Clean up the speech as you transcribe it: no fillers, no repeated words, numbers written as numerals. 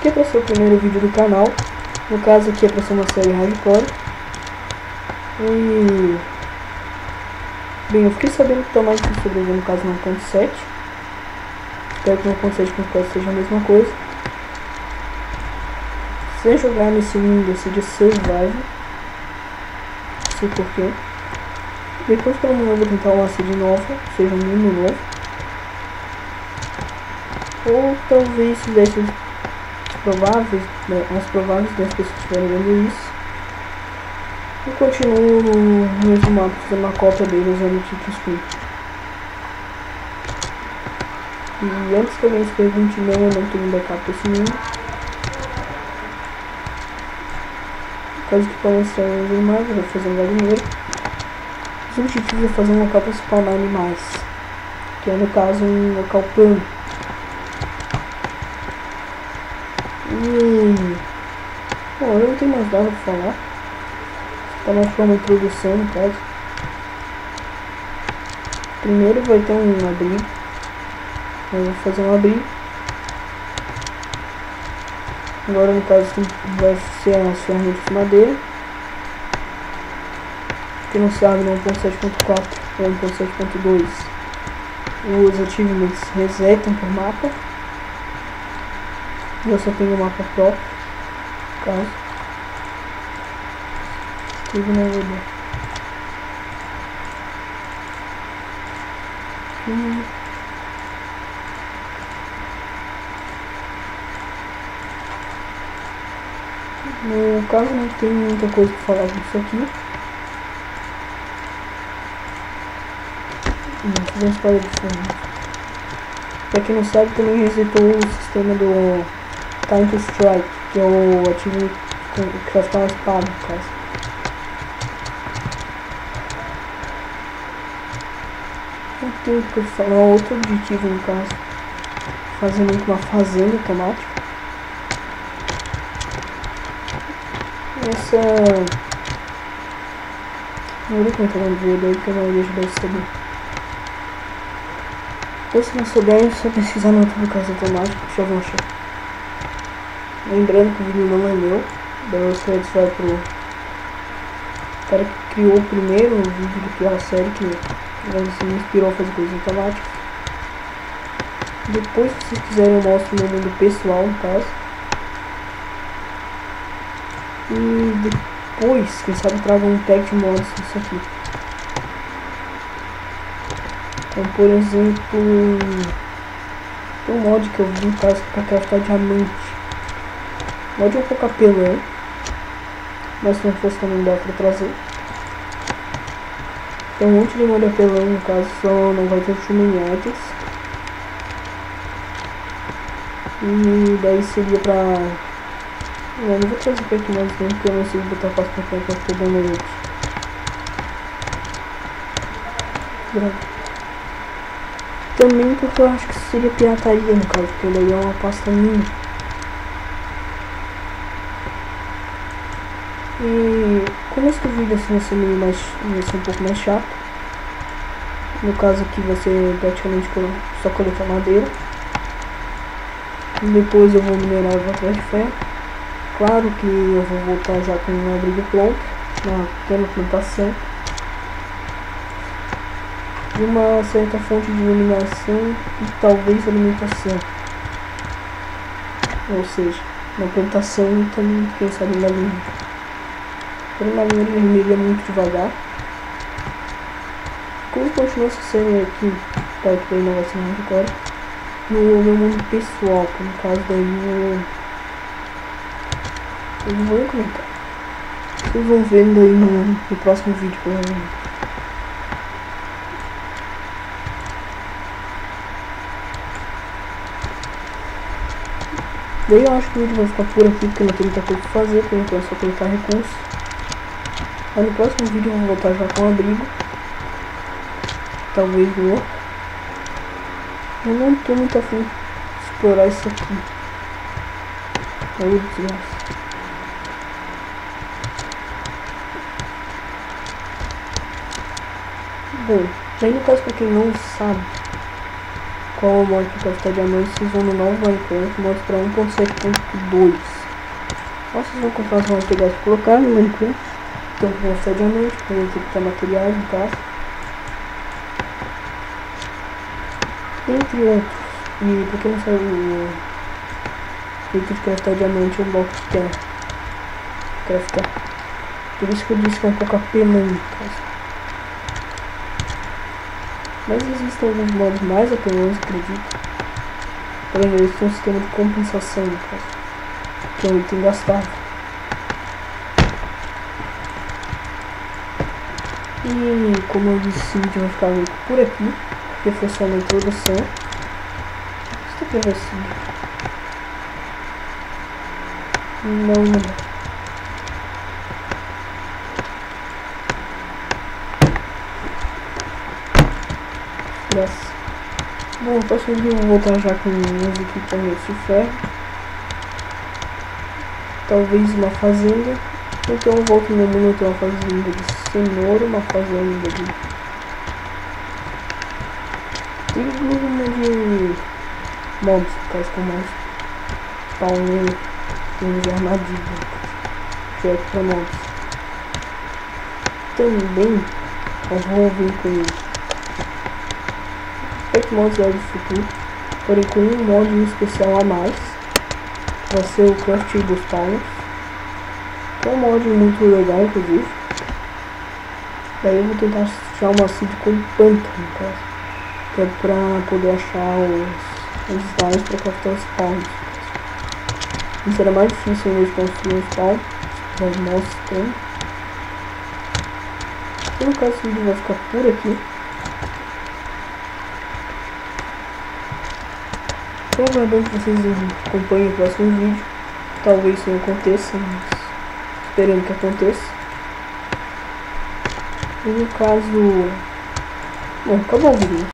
que é para ser o primeiro vídeo do canal. No caso aqui é para ser uma série hardcore. E... bem, eu fiquei sabendo que tá mais difícil sobreviver no caso no 1.7. Espero que no 1.7 seja a mesma coisa. Se jogar nesse mundo assim de survival, não sei porquê. Depois pelo menos eu vou tentar uma seed nova, seja um mundo novo. Ou talvez se desse os prováveis, né, as prováveis das pessoas estiverem vendo isso. E continuo no mesmo mapa fazendo uma cópia dele usando o Titan Screen. E antes que alguém se pergunte, não, eu não tenho backup desse mundo. Caso que para mostrar os animais, eu vou fazer um galinheiro. Os objetivos é fazer um local para spawnar animais, que é no caso um local plano. E... bom, eu não tenho mais nada para falar. Tá mais para uma introdução no caso. Primeiro vai ter um abrigo. Eu vou fazer um abrigo. Agora no caso vai ser as ferramentas de madeira. Quem não sabe, no 1.7.4 ou 1.7.2 os achievements resetam por mapa. Eu só tenho um mapa próprio, no caso. Tudo na vida. No caso não tem muita coisa para falar disso aqui. Fizemos para diferente. Pra quem não sabe, também resetou o sistema do Time to Strike, que é o ativo que craftar uma espada, no caso. Não tem o que falar, outro objetivo no caso. Fazer muito uma fazenda automática. Essa... não vou comentar o nome dele aí, porque a maioria já deve saber. Ou se não souber, é só pesquisar no YouTube caso automático, que já vão achar. Lembrando que o vídeo não é meu, daí os créditos vai pro cara que criou o primeiro vídeo de criar a série, que me inspirou a fazer coisas automáticas. Depois, se vocês quiserem, eu mostro meu mundo pessoal, no caso. E depois, quem sabe, trago um pack de mods disso aqui. Então, por exemplo, tem um mod que eu vi, no caso, para craftar diamante. O mod é um pouco apelão, mas se não fosse também dá para trazer. Tem um monte de mod apelão, no caso, só não vai ter chuminhates. E daí seria pra... eu não vou trazer pack mods nem, porque eu não sei botar fácil pra cá, pra ficar dando noite. Também porque eu acho que seria pirataria, no caso, porque daí é uma pasta minha. E como esse vídeo assim vai ser meio mais, vai ser um pouco mais chato. No caso aqui vai ser praticamente só coletar madeira. E depois eu vou minerar e vou atrás de ferro. Claro que eu vou voltar já com um abrigo pronto, uma pequena plantação. De uma certa fonte de iluminação e talvez alimentação. Ou seja, uma plantação e também, quem sabe, uma linha. Porém, uma linha vermelha é muito devagar. Como continua essa série aqui, para que não vai ser muito agora, no meu mundo pessoal, que no caso daí eu não vou comentar. Vocês vão vendo aí no próximo vídeo, provavelmente. Daí eu acho que o vídeo vai ficar por aqui, porque não tem muita coisa pra fazer, por enquanto é só colocar recursos. Mas no próximo vídeo eu vou voltar já com um abrigo. Talvez no outro. Eu não tô muito afim de explorar isso aqui. Bom, aí no caso, pra quem não sabe qual é o modo que craftar diamante, vocês vão no novo Minecraft, modo para 1.7.2. Ou vocês vão comprar os materiais para colocar no Minecraft. Então vou craftar diamante, vou ter que ter materiais no caso. Entre outros. E pra quem não sabe, o jeito de craftar diamante é um bloco de terra. Craftar. Por isso que eu disse que é um pouco apelão no caso. Mas existem alguns modos mais apelões, acredito. Porém, eles têm um sistema de compensação no caso, que é um item gastável. E como eu disse, esse vídeo vai ficar meio por aqui, porque foi só uma introdução. Você quer ver esse vídeo? Não. Bom, no próximo vídeo eu vou voltar já com uns equipamentos de ferro. Talvez uma fazenda. Então eu volto no meu mundo, eu tenho uma fazenda de cenoura, uma fazenda de... E uma de mobs, por causa que eu mais spawnei de armadilha. Direto pra mobs. Também eu vou vir com 8 mods do futuro, porém com um mod especial a mais, vai ser o Craft dos Spawns, que é um mod muito legal inclusive. Daí eu vou tentar achar uma seed com pântano, que é pra poder achar os spawns para craftar os spawns. Isso era mais difícil em vez de construir um spawn, mas mostrando. E no caso esse vídeo vai ficar por aqui. Estou aguardando que vocês acompanhem o próximo vídeo. Talvez isso não aconteça, mas esperando que aconteça. E no caso... Bom, acabou o vídeo.